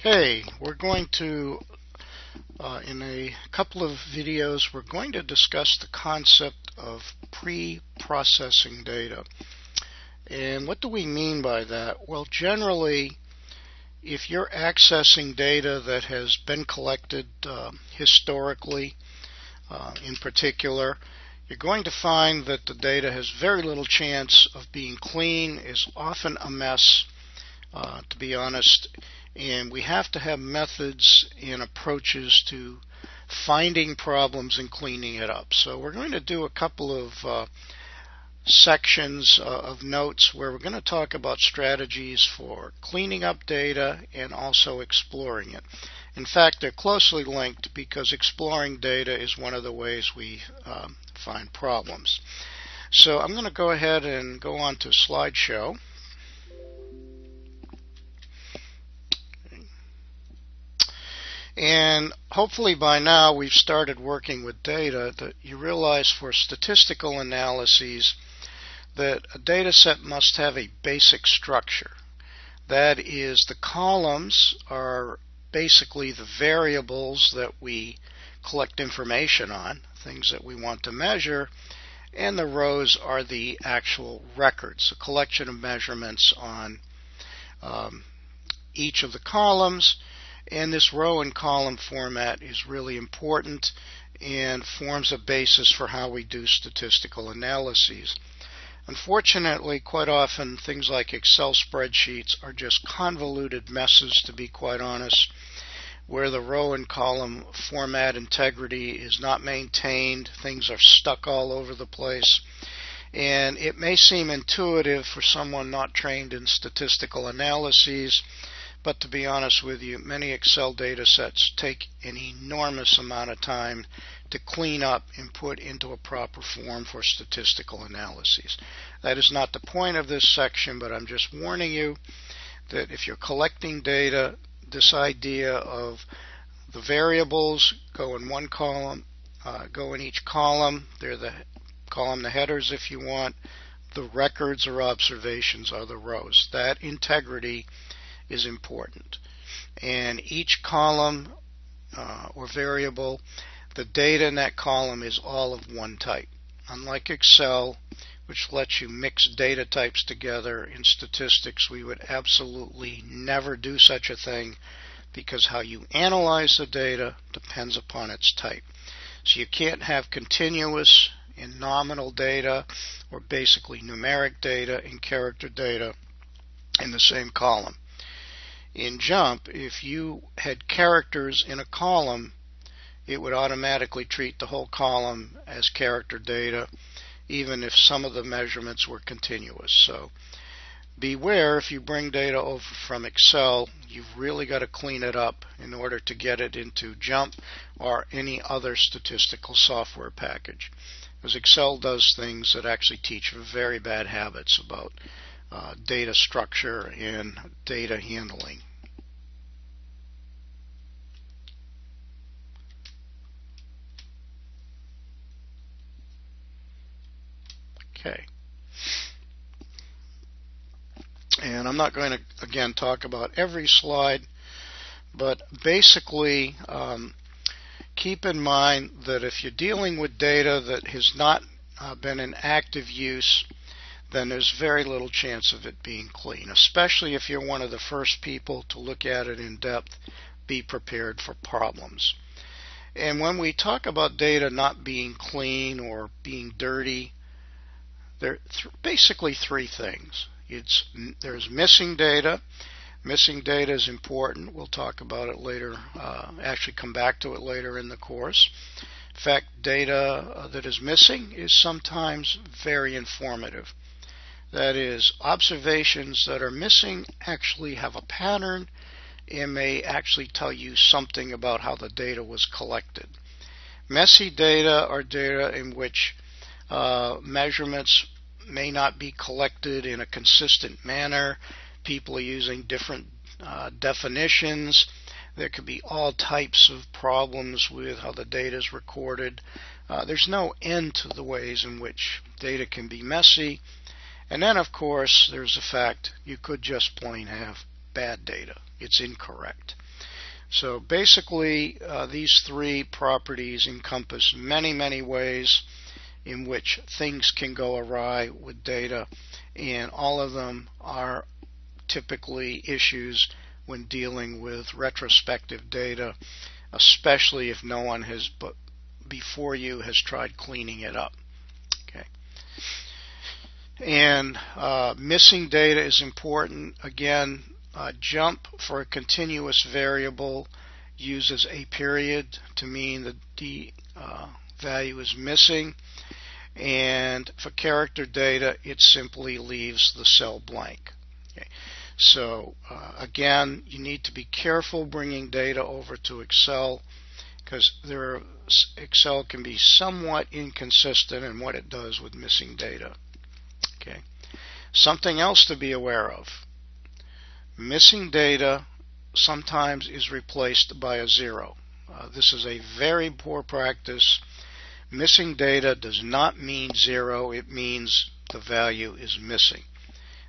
Okay, we're going to, in a couple of videos, we're going to discuss the concept of pre-processing data. And what do we mean by that? Well, generally, if you're accessing data that has been collected historically, in particular, you're going to find that the data has very little chance of being clean, is often a mess, to be honest. And we have to have methods and approaches to finding problems and cleaning it up. So we're going to do a couple of sections of notes where we're going to talk about strategies for cleaning up data and also exploring it. In fact, they're closely linked because exploring data is one of the ways we find problems. So I'm going to go ahead and go on to slideshow. And hopefully by now we've started working with data that you realize for statistical analyses that a data set must have a basic structure. That is, the columns are basically the variables that we collect information on, things that we want to measure, and the rows are the actual records, a collection of measurements on each of the columns. And this row and column format is really important and forms a basis for how we do statistical analyses. Unfortunately, quite often things like Excel spreadsheets are just convoluted messes, to be quite honest, where the row and column format integrity is not maintained. Things are stuck all over the place. And it may seem intuitive for someone not trained in statistical analyses, but to be honest with you, many Excel data sets take an enormous amount of time to clean up and put into a proper form for statistical analyses. That is not the point of this section, but I'm just warning you that if you're collecting data, this idea of the variables go in one column, go in each column. They're the column, the headers if you want. The records or observations are the rows. That integrity is important. And each column or variable, the data in that column is all of one type. Unlike Excel, which lets you mix data types together, in statistics we would absolutely never do such a thing because how you analyze the data depends upon its type. So you can't have continuous and nominal data or basically numeric data and character data in the same column. In JMP, if you had characters in a column, it would automatically treat the whole column as character data, even if some of the measurements were continuous. So beware, if you bring data over from Excel, you've really got to clean it up in order to get it into JMP or any other statistical software package. Because Excel does things that actually teach very bad habits about data structure and data handling. Okay. And I'm not going to, again, talk about every slide, but basically keep in mind that if you're dealing with data that has not been in active use, then there's very little chance of it being clean, especially if you're one of the first people to look at it in depth. Be prepared for problems. And when we talk about data not being clean or being dirty, there are basically three things. There's missing data. Missing data is important. We'll talk about it later, actually come back to it later in the course. In fact, data that is missing is sometimes very informative. That is, observations that are missing actually have a pattern and may actually tell you something about how the data was collected. Messy data are data in which measurements may not be collected in a consistent manner. People are using different definitions. There could be all types of problems with how the data is recorded. There's no end to the ways in which data can be messy. And then, of course, there's the fact you could just plain have bad data. It's incorrect. So basically, these three properties encompass many, many ways in which things can go awry with data, and all of them are typically issues when dealing with retrospective data, especially if no one has before you has tried cleaning it up. Okay. And missing data is important. Again, jump for a continuous variable uses a period to mean that the value is missing, and for character data it simply leaves the cell blank. Okay. So again, you need to be careful bringing data over to Excel, because Excel can be somewhat inconsistent in what it does with missing data. Okay. Something else to be aware of: missing data sometimes is replaced by a zero. This is a very poor practice. Missing data does not mean zero, it means the value is missing.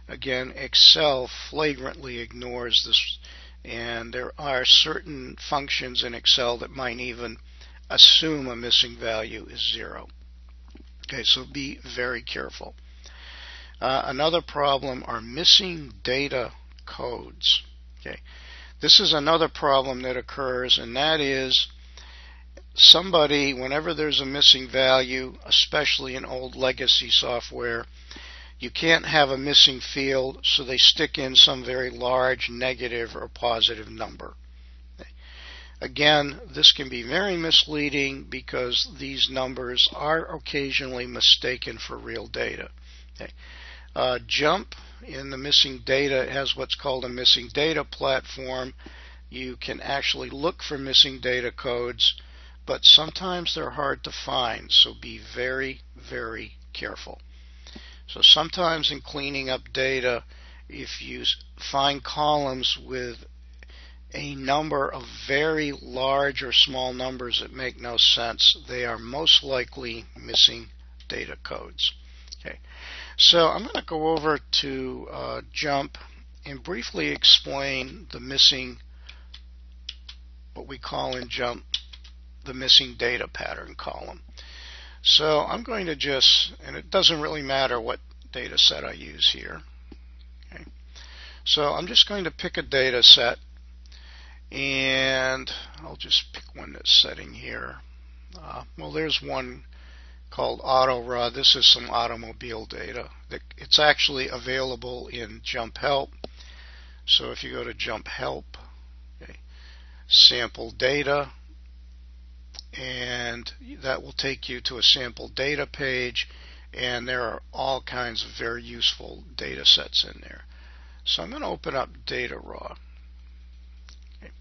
Again, Excel flagrantly ignores this, and there are certain functions in Excel that might even assume a missing value is zero. Okay, so be very careful. Another problem are missing data codes. Okay, this is another problem that occurs, and that is somebody, whenever there's a missing value, especially in old legacy software, you can't have a missing field, so they stick in some very large negative or positive number. Again, this can be very misleading because these numbers are occasionally mistaken for real data. Okay. Jump in the missing data has what's called a missing data platform. You can actually look for missing data codes, but sometimes they're hard to find, so be very, very careful. So sometimes in cleaning up data, if you find columns with a number of very large or small numbers that make no sense, they are most likely missing data codes. Okay. So I'm going to go over to Jump and briefly explain the missing, what we call in Jump, the missing data pattern column. So I'm going to just, and it doesn't really matter what data set I use here. Okay. So I'm just going to pick a data set, and I'll just pick one that's setting here. Well, there's one called Auto Raw. This is some automobile data. It's actually available in Jump Help. So if you go to Jump Help, okay, sample data, and that will take you to a sample data page, and there are all kinds of very useful data sets in there. So I'm going to open up Data Raw. Okay.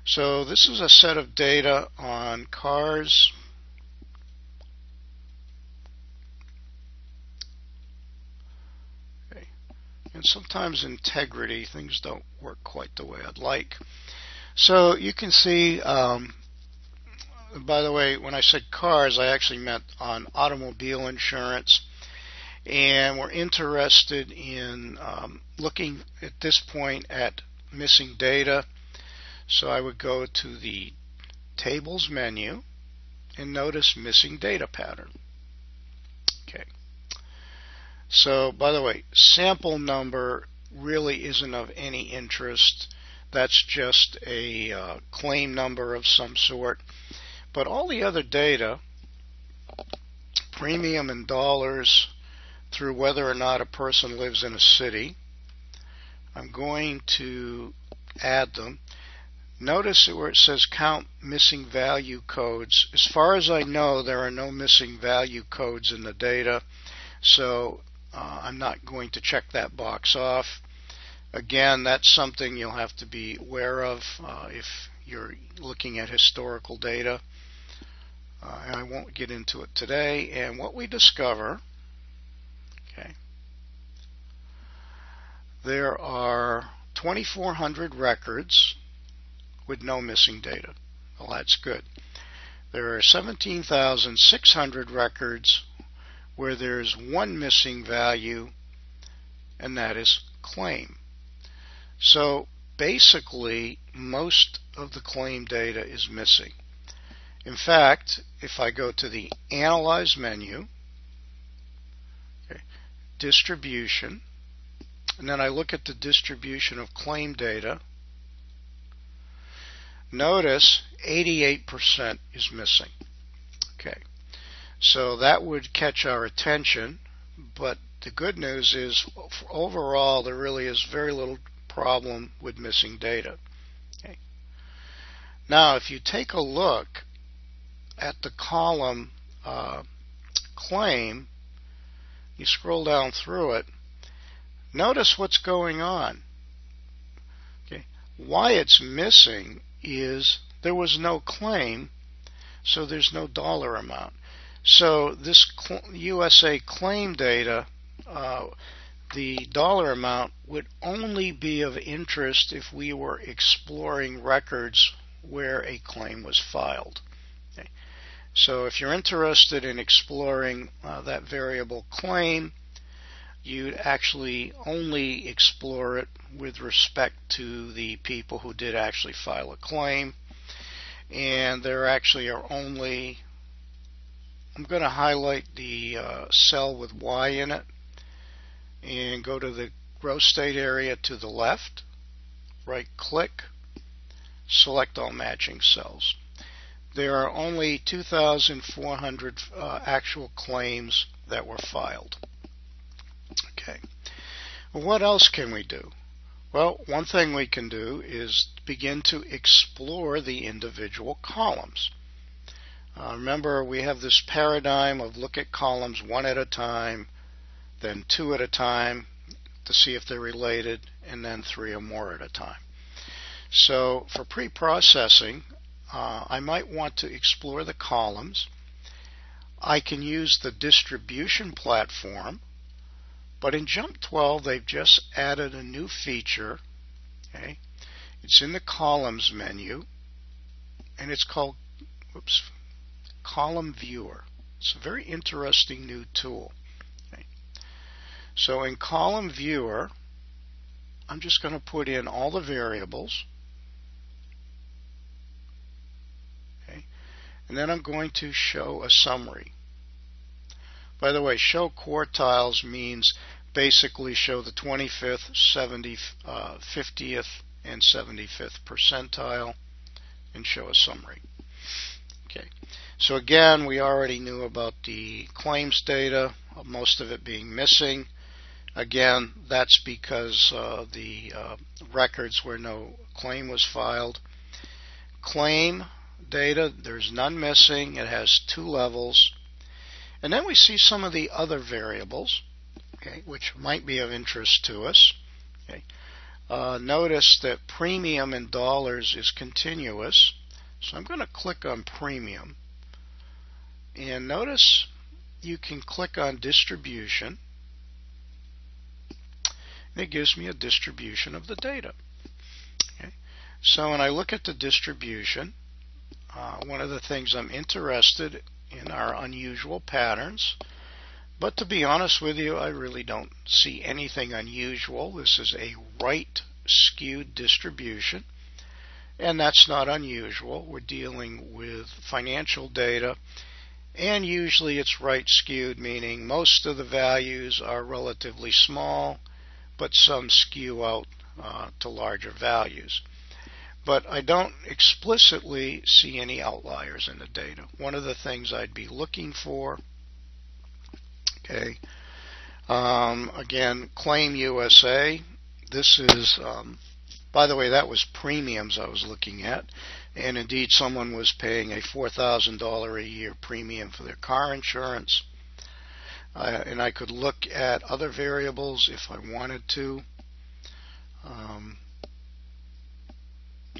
So this is a set of data on cars. Okay. And sometimes integrity, things don't work quite the way I'd like. So you can see, by the way, when I said cars, I actually meant on automobile insurance. And we're interested in looking at this point at missing data. So I would go to the Tables menu and notice Missing Data Pattern. Okay. So, by the way, sample number really isn't of any interest. That's just a claim number of some sort. But all the other data, premium in dollars, through whether or not a person lives in a city, I'm going to add them. Notice where it says count missing value codes. As far as I know, there are no missing value codes in the data, so I'm not going to check that box off. Again, that's something you'll have to be aware of if you're looking at historical data. I won't get into it today. And what we discover, okay, there are 2,400 records with no missing data. Well, that's good. There are 17,600 records where there's one missing value, and that is claim. So basically most of the claim data is missing. In fact, if I go to the Analyze menu, okay, Distribution, and then I look at the distribution of claim data, notice 88% is missing. Okay, so that would catch our attention, but the good news is overall there really is very little problem with missing data. Okay. Now if you take a look at the column claim, you scroll down through it, notice what's going on. Okay. Why it's missing is there was no claim, so there's no dollar amount. So this USA claim data, the dollar amount would only be of interest if we were exploring records where a claim was filed. Okay. So if you're interested in exploring that variable claim, you'd actually only explore it with respect to the people who did actually file a claim. And there actually are only, I'm going to highlight the cell with Y in it and go to the gross state area to the left, right click, select all matching cells. There are only 2,400 actual claims that were filed. Okay. Well, what else can we do? Well, one thing we can do is begin to explore the individual columns. Remember, we have this paradigm of look at columns one at a time, then two at a time to see if they're related, and then three or more at a time. So for pre-processing, I might want to explore the columns. I can use the distribution platform, but in JMP 12 they've just added a new feature. Okay, it's in the columns menu, and it's called Column Viewer. It's a very interesting new tool. Okay. So in Column Viewer, I'm just going to put in all the variables. And then I'm going to show a summary. By the way, show quartiles means basically show the 25th, 50th, and 75th percentile and show a summary. Okay. So again, we already knew about the claims data, most of it being missing. Again, that's because the records where no claim was filed. Claim data, there's none missing. It has two levels. And then we see some of the other variables, okay, which might be of interest to us. Okay. Notice that premium in dollars is continuous. So I'm going to click on premium. And notice you can click on distribution. And it gives me a distribution of the data. Okay. So when I look at the distribution, one of the things I'm interested in are unusual patterns. But to be honest with you, I really don't see anything unusual. This is a right skewed distribution, and that's not unusual. We're dealing with financial data, and usually it's right skewed, meaning most of the values are relatively small, but some skew out to larger values. But I don't explicitly see any outliers in the data. One of the things I'd be looking for, okay, again, Claim USA. This is, by the way, that was premiums I was looking at. And indeed, someone was paying a $4,000 a year premium for their car insurance. And I could look at other variables if I wanted to.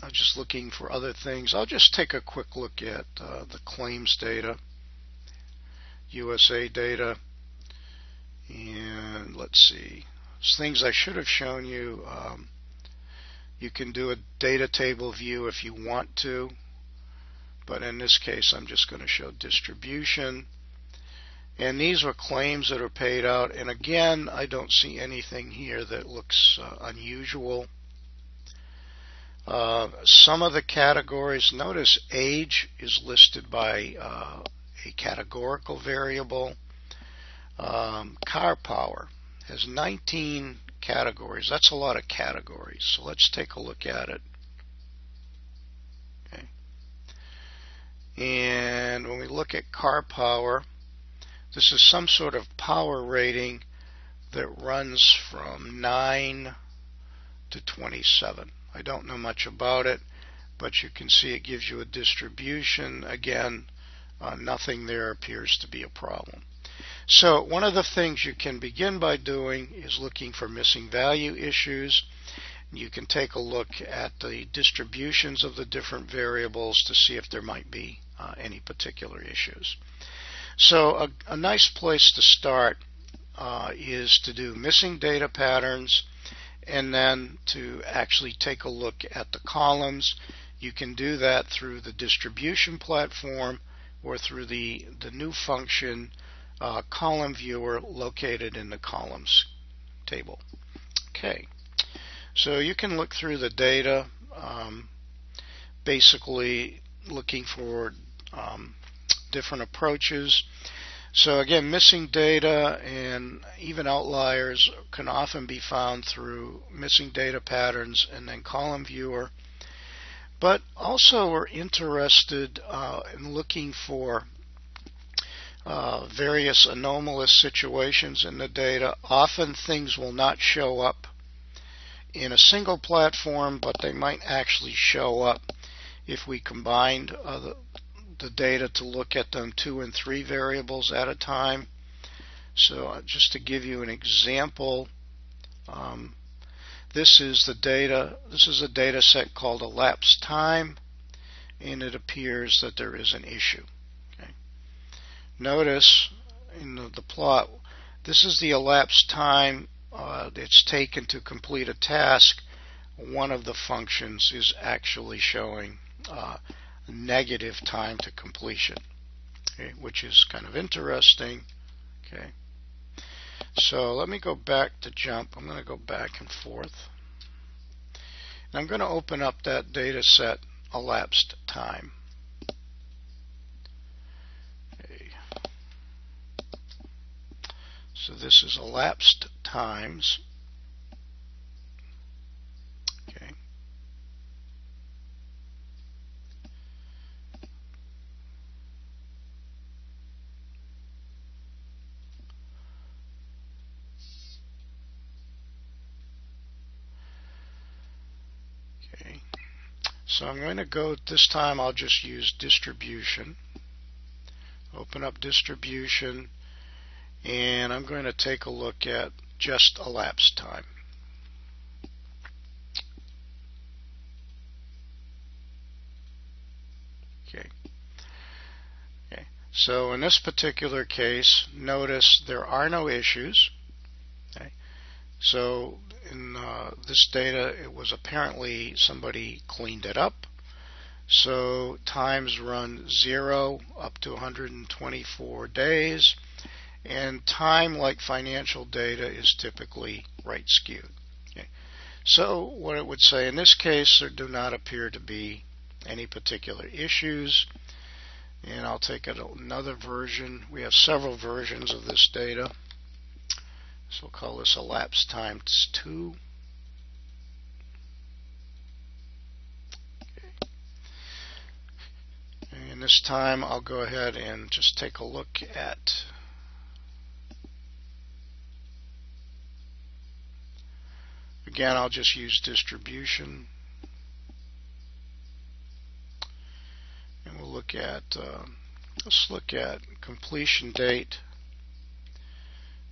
I'm just looking for other things. I'll just take a quick look at the claims data, USA data, and let's see. There's things I should have shown you. You can do a data table view if you want to, but in this case I'm just going to show distribution. And these are claims that are paid out, and again I don't see anything here that looks unusual. Some of the categories, notice age is listed by a categorical variable. Car power has 19 categories. That's a lot of categories. So let's take a look at it. Okay. And when we look at car power, this is some sort of power rating that runs from 9 to 27. I don't know much about it, but you can see it gives you a distribution. Again, nothing there appears to be a problem. So one of the things you can begin by doing is looking for missing value issues. You can take a look at the distributions of the different variables to see if there might be any particular issues. So a nice place to start is to do missing data patterns, and then to actually take a look at the columns. You can do that through the distribution platform or through the new function column viewer located in the columns table. Okay, so you can look through the data, basically looking for different approaches. So again, missing data and even outliers can often be found through missing data patterns and then column viewer. But also we're interested in looking for various anomalous situations in the data. Often things will not show up in a single platform, but they might actually show up if we combined the data to look at them 2 and 3 variables at a time. So just to give you an example, this is the data. This is a data set called elapsed time, and it appears that there is an issue. Okay. Notice in the plot, this is the elapsed time it's taken to complete a task. One of the functions is actually showing negative time to completion, okay, which is kind of interesting. Okay, so let me go back to jump. I'm going to go back and forth, and I'm going to open up that data set elapsed time. Okay. So this is elapsed times. Okay. Okay. So I'm going to go, this time I'll just use distribution. Open up distribution, and I'm going to take a look at just elapsed time. Okay. Okay. So in this particular case, notice there are no issues. Okay. So in this data, it was apparently somebody cleaned it up. So times run 0 up to 124 days. And time, like financial data, is typically right skewed. Okay. So what it would say in this case, there do not appear to be any particular issues. And I'll take another version. We have several versions of this data. So we'll call this elapsed times 2. Okay. And this time I'll go ahead and just take a look at again, I'll just use distribution, and we'll look at let's look at completion date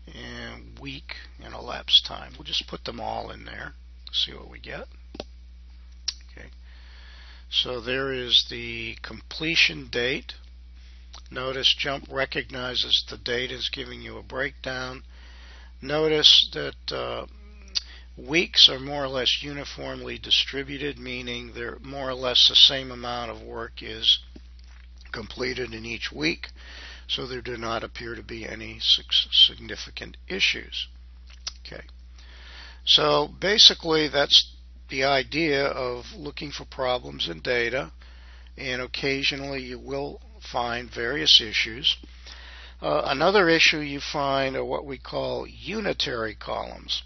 and week and elapsed time. We'll just put them all in there, see what we get. Okay, so there is the completion date. Notice JUMP recognizes the date is giving you a breakdown. Notice that weeks are more or less uniformly distributed, meaning they're more or less the same amount of work is completed in each week, so there do not appear to be any significant issues. Okay, so basically that's the idea of looking for problems in data, and occasionally you will find various issues. Another issue you find are what we call unitary columns.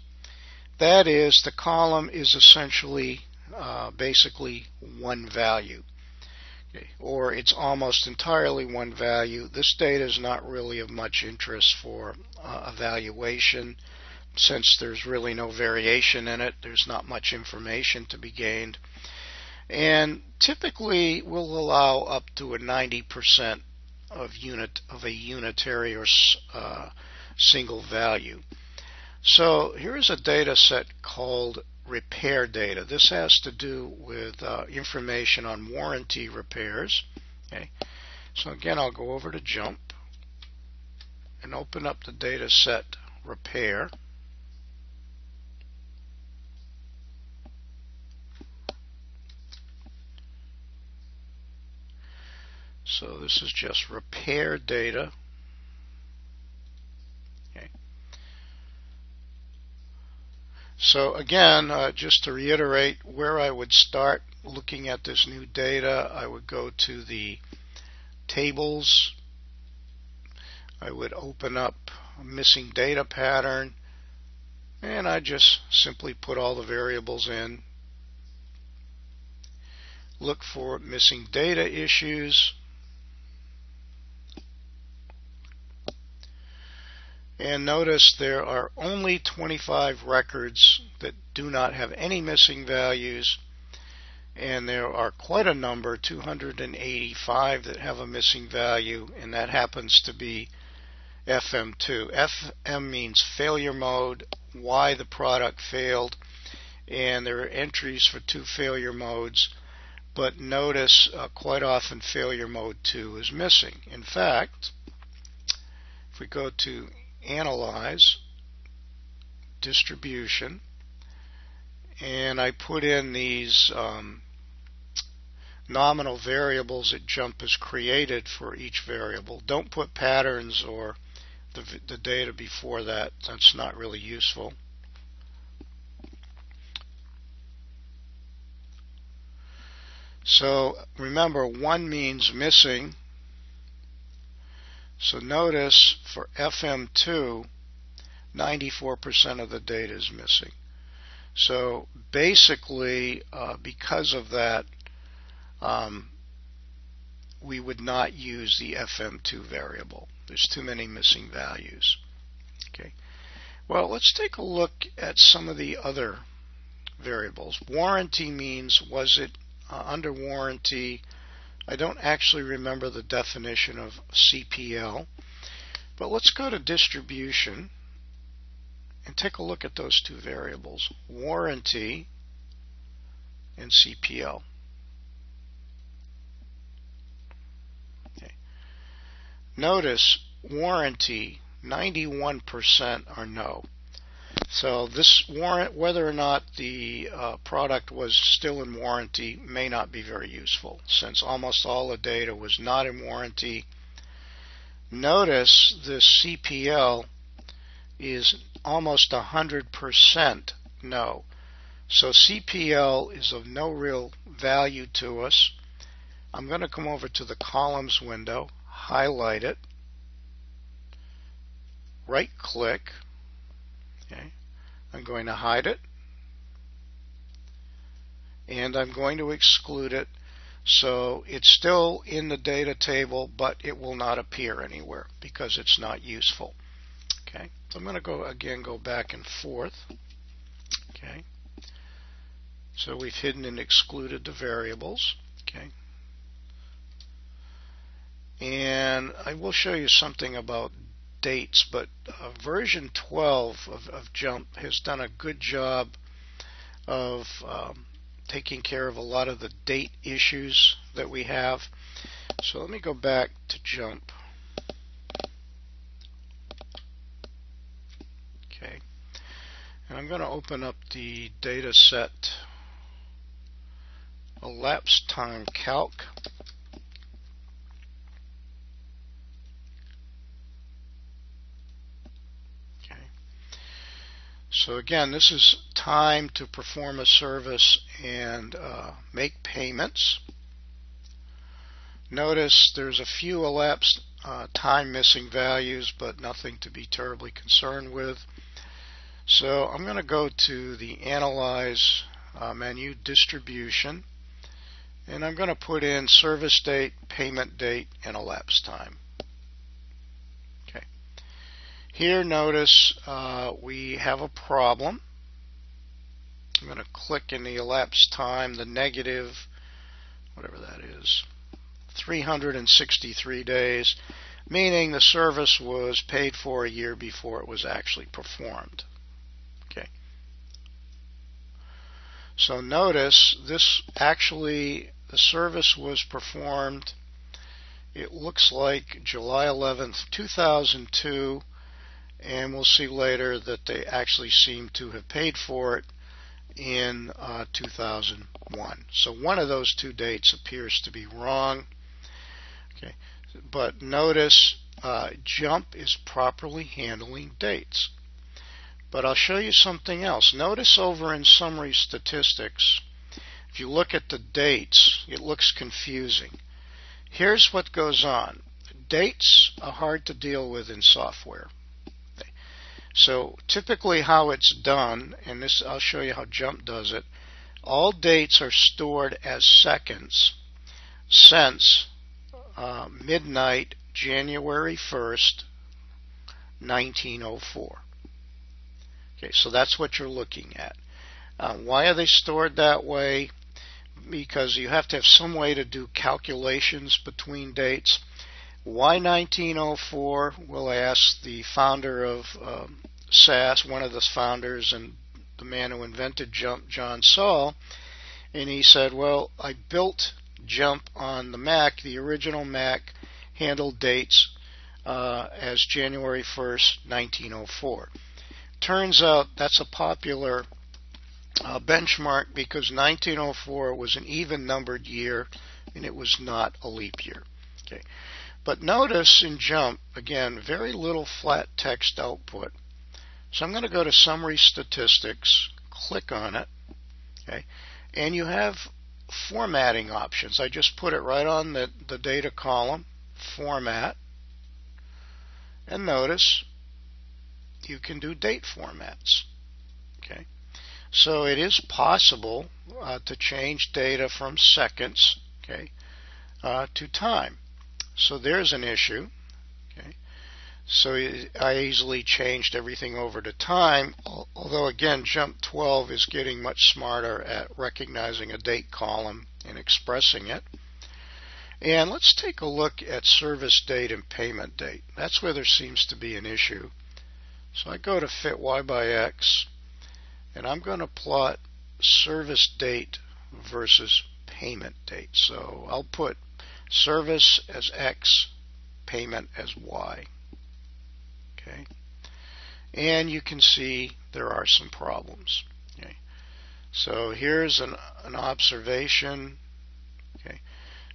That is, the column is essentially basically one value, okay, or it's almost entirely one value. This data is not really of much interest for evaluation, since there's really no variation in it. There's not much information to be gained, and typically will allow up to a 90% of a unitary or single value. So here's a data set called repair data. This has to do with information on warranty repairs. Okay. So again, I'll go over to Jump and open up the data set repair. So this is just repair data. Okay. So again, just to reiterate where I would start looking at this new data, I would go to the tables. I would open up a missing data pattern, and I just simply put all the variables in. Look for missing data issues. And notice there are only 25 records that do not have any missing values, and there are quite a number, 285, that have a missing value, and that happens to be FM2. FM means failure mode, why the product failed, and there are entries for 2 failure modes, but notice quite often failure mode 2 is missing. In fact, if we go to Analyze, Distribution, and I put in these nominal variables that Jump has created for each variable. Don't put patterns or the data before that. That's not really useful. So remember, 1 means missing. So notice for FM2, 94% of the data is missing. So basically, because of that, we would not use the FM2 variable. There's too many missing values. Okay. Well, let's take a look at some of the other variables. Warranty means, was it under warranty? I don't actually remember the definition of CPL, but let's go to Distribution and take a look at those 2 variables, warranty and CPL. Okay. Notice warranty, 91% are no. So this warrant, whether or not the product was still in warranty, may not be very useful, since almost all the data was not in warranty. Notice the CPL is almost 100% no. So CPL is of no real value to us. I'm going to come over to the Columns window, highlight it, right click. Okay. I'm going to hide it, and I'm going to exclude it, so it's still in the data table, but it will not appear anywhere because it's not useful. Okay, so I'm going to go back and forth. Okay, so we've hidden and excluded the variables. Okay, and I will show you something about dates, but version 12 of Jump has done a good job of taking care of a lot of the date issues that we have. So let me go back to Jump. Okay, and I'm going to open up the data set elapsed time calc. So again, this is time to perform a service and make payments. Notice there's a few elapsed time missing values, but nothing to be terribly concerned with. So I'm going to go to the Analyze menu, Distribution, and I'm going to put in service date, payment date, and elapsed time. Okay. Here, notice we have a problem. I'm going to click in the elapsed time, the negative, whatever that is, 363 days, meaning the service was paid for a year before it was actually performed. Okay. So notice this actually, the service was performed, it looks like July 11th, 2002, and we'll see later that they actually seem to have paid for it in 2001. So one of those two dates appears to be wrong. Okay, but notice JUMP is properly handling dates. But I'll show you something else. Notice over in Summary Statistics, if you look at the dates, it looks confusing. Here's what goes on. Dates are hard to deal with in software. So typically how it's done, and this I'll show you how JUMP does it, all dates are stored as seconds since midnight, January 1st, 1904. Okay, so that's what you're looking at. Why are they stored that way? Because you have to have some way to do calculations between dates. Why 1904? Well, I asked the founder of SAS, one of the founders and the man who invented JUMP, John Saul, and he said, well, I built JUMP on the Mac. The original Mac handled dates as January 1st, 1904. Turns out that's a popular benchmark because 1904 was an even numbered year and it was not a leap year. Okay. But notice in JUMP, again, very little flat text output. So I'm going to go to Summary Statistics, click on it, okay, and you have formatting options. I just put it right on the data column, Format, and notice you can do date formats. Okay, so it is possible to change data from seconds, okay, to time. So there's an issue. Okay, so I easily changed everything over to time. Although again, JUMP 12 is getting much smarter at recognizing a date column and expressing it. And let's take a look at service date and payment date. That's where there seems to be an issue. So I go to Fit Y by X, and I'm going to plot service date versus payment date. So I'll put service as X, payment as Y. Okay, and you can see there are some problems. Okay, so here's an observation. Okay,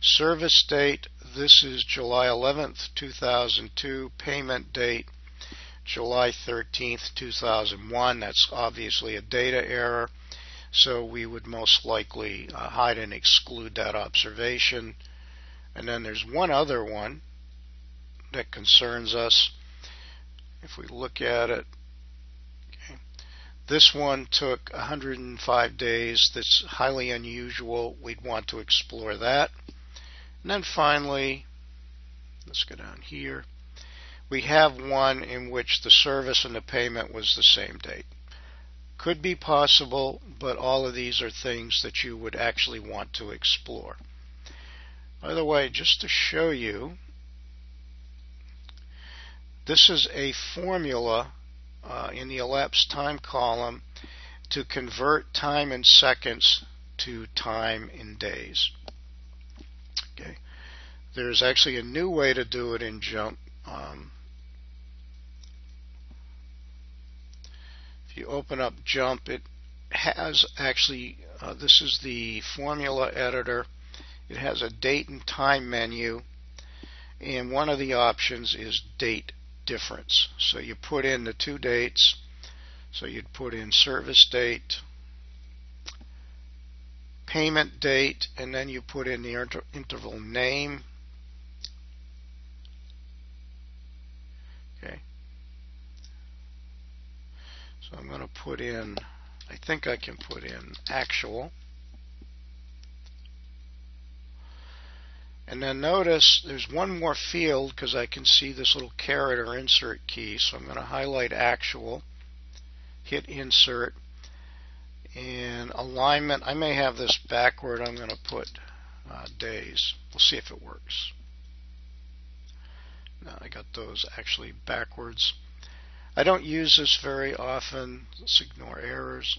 service date, this is July 11th, 2002. Payment date, July 13th, 2001. That's obviously a data error, so we would most likely hide and exclude that observation. And then there's one other one that concerns us. If we look at it, okay, this one took 105 days. That's highly unusual. We'd want to explore that. And then finally, let's go down here. We have one in which the service and the payment was the same date. Could be possible, but all of these are things that you would actually want to explore. By the way, just to show you, this is a formula in the elapsed time column to convert time in seconds to time in days. Okay, there's actually a new way to do it in JUMP. If you open up JUMP, it has actually, this is the formula editor. It has a date and time menu, and one of the options is date difference. So you put in the two dates, So you'd put in service date, payment date, and then you put in the interval name. Okay. So I'm going to put in, I think I can put in actual. And then notice there's one more field because I can see this little caret or insert key. So I'm going to highlight actual, hit insert, and alignment. I may have this backward. I'm going to put days. We'll see if it works. No, I got those actually backwards. I don't use this very often. Let's ignore errors.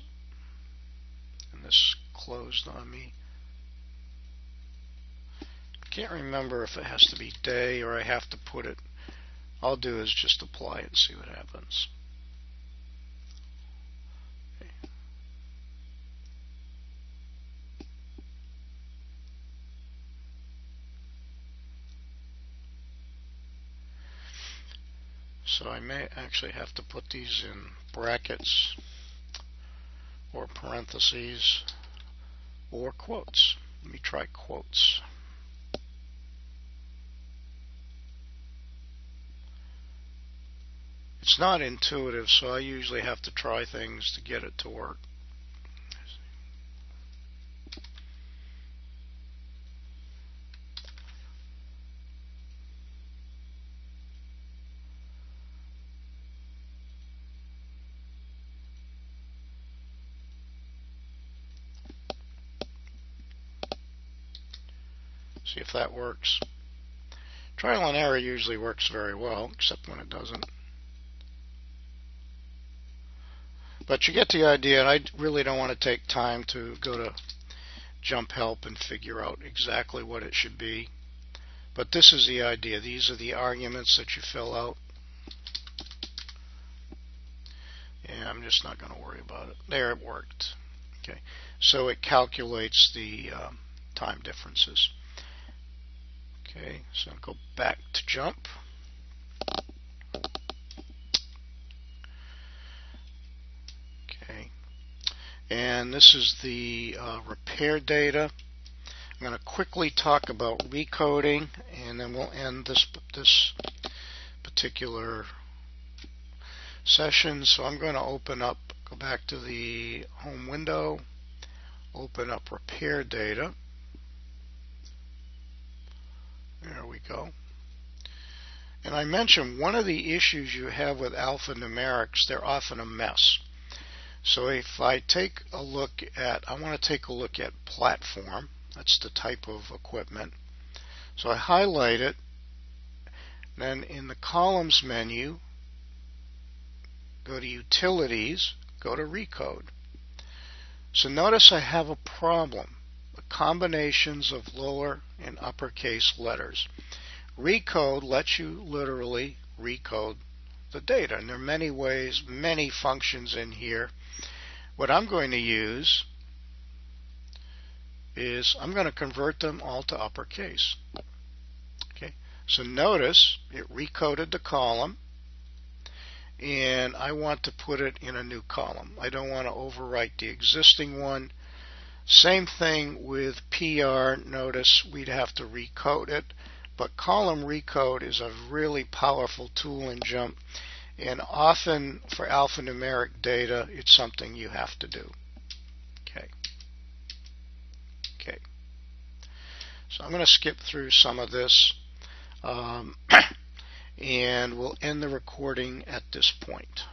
And this closed on me. Can't remember if it has to be day or I have to put it. I'll do is just apply it and see what happens. Okay. So I may actually have to put these in brackets or parentheses or quotes. Let me try quotes. It's not intuitive, so I usually have to try things to get it to work. See if that works. Trial and error usually works very well, except when it doesn't. But you get the idea, and I really don't want to take time to go to jump help and figure out exactly what it should be. But this is the idea. These are the arguments that you fill out. And I'm just not going to worry about it. There, it worked. Okay, so it calculates the time differences. Okay, so I'll go back to jump. Okay, and this is the repair data. I'm going to quickly talk about recoding, and then we'll end this particular session. So I'm going to open up, go back to the home window, open up repair data. There we go. And I mentioned one of the issues you have with alphanumerics, they're often a mess. So if I take a look at, I want to take a look at platform. That's the type of equipment. So I highlight it. Then in the columns menu, go to utilities, go to recode. So notice I have a problem. The combinations of lower and uppercase letters. Recode lets you literally recode the data, and there are many ways, many functions in here. What I'm going to use is I'm going to convert them all to uppercase. Okay, so notice it recoded the column, and I want to put it in a new column. I don't want to overwrite the existing one. Same thing with PR. Notice we'd have to recode it, but column recode is a really powerful tool in JMP, and often for alphanumeric data it's something you have to do. Okay, so I'm going to skip through some of this and we'll end the recording at this point.